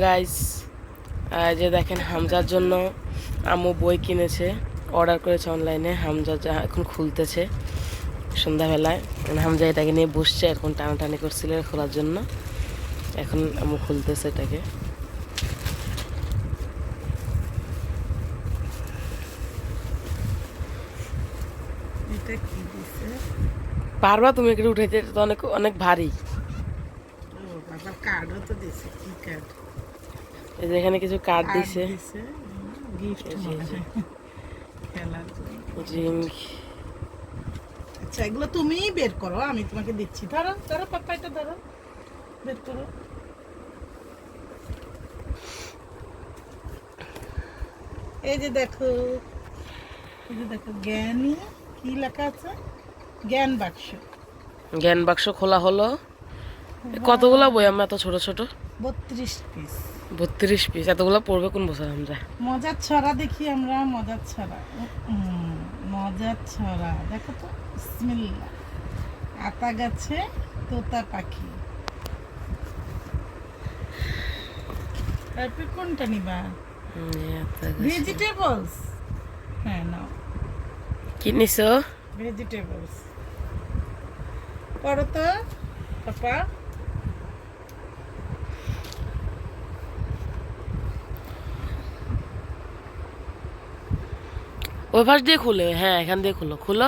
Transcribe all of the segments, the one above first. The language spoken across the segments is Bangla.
গাইস, যে দেখেন হামজার জন্য আম্মু বই কিনেছে, অর্ডার করেছে অনলাইনে। হামজা যা এখন খুলতেছে সন্ধ্যাবেলায়। হামজা এটাকে নিয়ে বসছে, এখন টানাটানি করছিল খোলার জন্য। এখন আম্মু খুলতেছে এটাকে। পারবা তুমি এগুলো উঠাইতে? তো অনেক অনেক ভারী। এই যে এখানে কিছু কার্ড দিছে, আচ্ছা এগুলো তুমিই বের করো, আমি তোমাকে দিচ্ছি। ধরো ধরো পাপা, এটা ধরো, বের করো। এই যে দেখো, এই যে দেখো, জ্ঞানী কি লেখা আছে? জ্ঞান বাক্স। জ্ঞান বাক্স খোলা হলো। কতগুলো বই আমরা? এত ছোট ছোট 32 পিস। 32 পিস। এতগুলো পড়বে কোন বছর আমরা? মজার ছড়া দেখি আমরা, মজার ছড়া। মজার ছড়া দেখো তো, বিসমিল্লাহ। আতা গাছে তোতা পাখি। তারপর কোনটা নিবা? ভেজিটেবলস। হ্যাঁ নাও, কি নিছো? ভেজিটেবলস। পড়ো তো পাপা। ওই পাশ দিয়ে খুলে, হ্যাঁ এখান দিয়ে খুলো, খুলো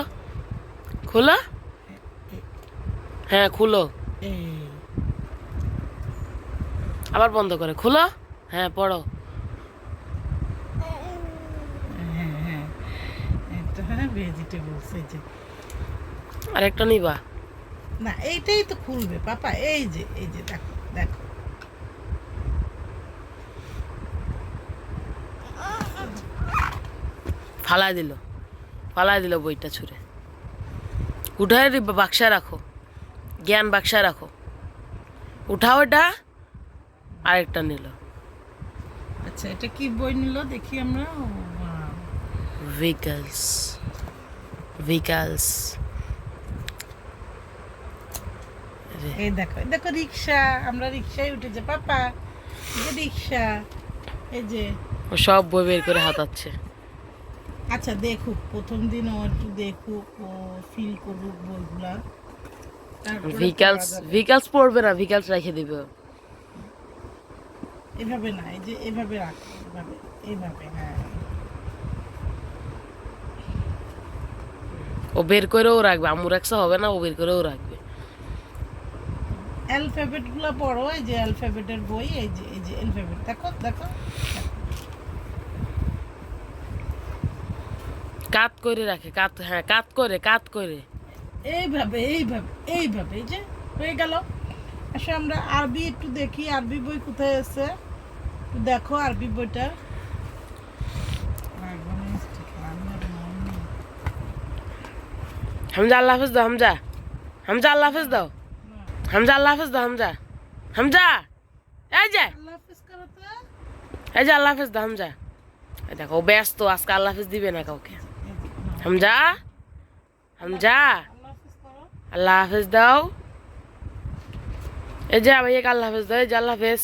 খুলো, হ্যাঁ খুলো, আবার বন্ধ করে খুলো। হ্যাঁ পড়ো। ভেজিটেবলস। এই যে আরেকটা নিবা? না, এইটাই তো খুলবে পাপা। এই যে, এই যে দেখো দেখো, ফালাই দিল বইটা ছুঁড়ে। উঠায় বাক্সায় রাখো, জ্ঞান বাক্সায় রাখো। উঠাও এটা। আরেকটা নিল। আচ্ছা এটা কি বই নিল দেখি আমরা। Vehicles, vehicles. এই দেখো, এই দেখো রিক্সা। আমরা রিক্সায় উঠেছে পাপা। এই যে রিক্সা, এই যে। ও সব বই বের করে হাতাচ্ছে। আচ্ছা দেখুক, প্রথম দিন ও একটু দেখুক, ও ফিল করুক বইগুলা। ভেহিকলস পড়বে না, ভেহিকলস রেখে দিবে। এভাবে না, এই যে এভাবে রাখো, এভাবে, এইভাবে। হ্যাঁ, ও বের করেও রাখবে, আম্মু রাখছে হবে না, ও বের করেও রাখবে। অ্যালফাবেট গুলো পড়ো। এই যে অ্যালফাবেটের বই, এই যে, এই যে অ্যালফাবেট দেখো দেখো। কাত করে রাখে, কাত, হ্যাঁ কাত করে, কাত করে। এইভাবে এইভাবে এইভাবে। এই যে হয়ে গেল। আসলে আমরা আরবি একটু দেখি, আরবি বই কোথায় আছে দেখো, আরবি বইটা। হামজা আল্লাহ হাফেজ দাও, হামজা, হামজা আল্লাহ হাফেজ দাও, হামজা আল্লাহ হাফেজ দাও, হামজা, হামজা, এই যে, আল্লাহ হাফেজ করো তো। এই যে আল্লাহ হাফেজ দাও হামজা। এই দেখো ও ব্যস্ত আজকে, আল্লাহ হাফেজ দিবে না কাউকে। হামজা, হামজা, আল্লাহ হাফেজ করো। আল্লাহ হাফেজ দাও। এই যে ভাইয়াকে আল্লাহ হাফেজ দাও। এই যে আল্লাহ হাফেজ,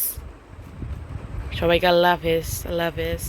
সবাইকে আল্লাহ হাফেজ, আল্লাহ হাফেজ।